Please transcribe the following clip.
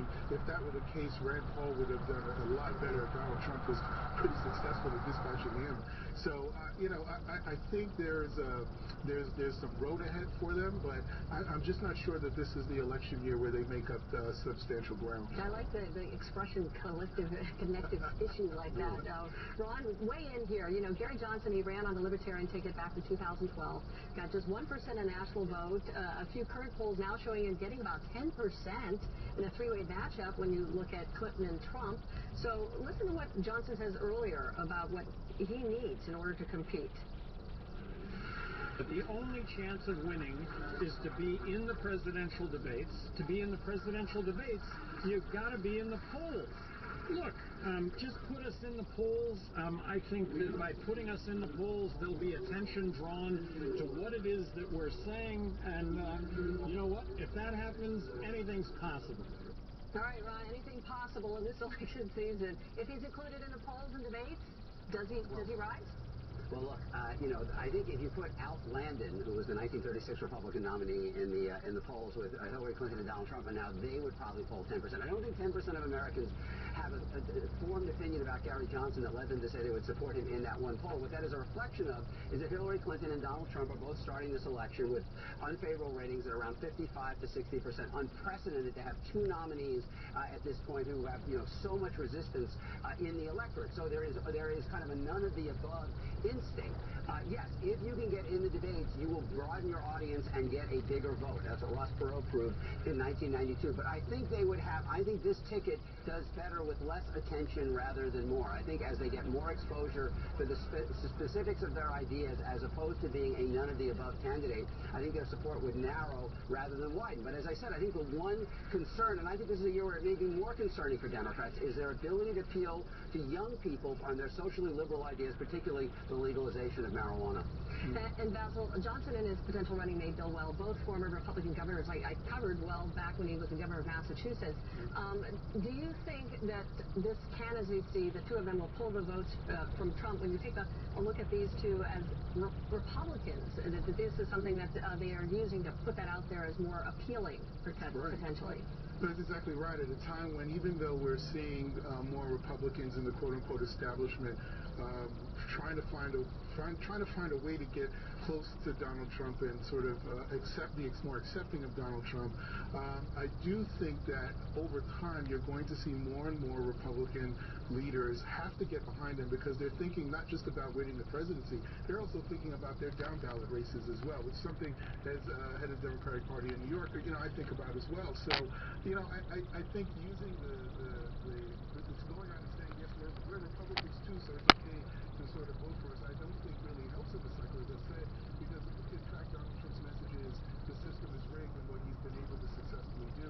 mean, if that were the case, Rand Paul would have done a lot better if Donald Trump was pretty successful at dispatching him. So, I think there's some road ahead for them, but I'm just not sure that this is the election year where they make up substantial ground. I like the expression connective tissue like that. Ron, weigh in here. You know, Gary Johnson, he ran on the Libertarian ticket back in 2012, got just 1% of national vote. A few current polls now showing him getting about 10% in a three-way matchup when you look at Clinton and Trump. So listen to what Johnson says earlier about what he needs in order to compete. But the only chance of winning is to be in the presidential debates. To be in the presidential debates, you've got to be in the polls. Look, just put us in the polls. I think that by putting us in the polls, there'll be attention drawn to what it is that we're saying. And you know what? If that happens, anything's possible. All right, Ron, anything possible in this election season. If he's included in the polls and debates, does he rise? Well, look, I think if you put Al Landon, who was the 1936 Republican nominee, in the polls with Hillary Clinton and Donald Trump, and now they would probably poll 10%. I don't think 10% of Americans have a formed opinion about Gary Johnson that led them to say they would support him in that one poll. What that is a reflection of is that Hillary Clinton and Donald Trump are both starting this election with unfavorable ratings at around 55 to 60%. Unprecedented to have two nominees at this point who have so much resistance in the electorate. So there is kind of a none of the above instinct. Yes, if you can get in the debates, you will broaden your audience and get a bigger vote. That's what Ross Perot proved in 1992. But I think this ticket does better with less attention rather than more. I think as they get more exposure to the specifics of their ideas, as opposed to being a none of the above candidate, I think their support would narrow rather than widen. But as I said, I think the one concern, and I think this is a year where it may be more concerning for Democrats, is their ability to appeal to young people on their socially liberal ideas, particularly the legalization of marijuana. And Basil, Johnson and his potential running mate Bill Weld, both former Republican governors. I covered Weld back when he was the governor of Massachusetts. Do you think that this candidacy, the two of them, will pull the votes from Trump? When you take a look at these two as Republicans, that this is something that they are using to put that out there as more appealing, potentially? That's exactly right. At a time when, even though we're seeing more Republicans in the quote-unquote establishment trying to find a way to get close to Donald Trump and sort of be more accepting of Donald Trump, I do think that over time you're going to see more and more Republican leaders have to get behind him, because they're thinking not just about winning the presidency, they're also thinking about their down ballot races as well, which is something as head of the Democratic Party in New York, I think about as well. So, I think using it's going on and saying, yes, we're Republicans too, so it's okay to sort of vote for us, I don't think really helps in the cycle, as I said, because if you can track Donald Trump's messages, the system is rigged, and what he's been able to successfully do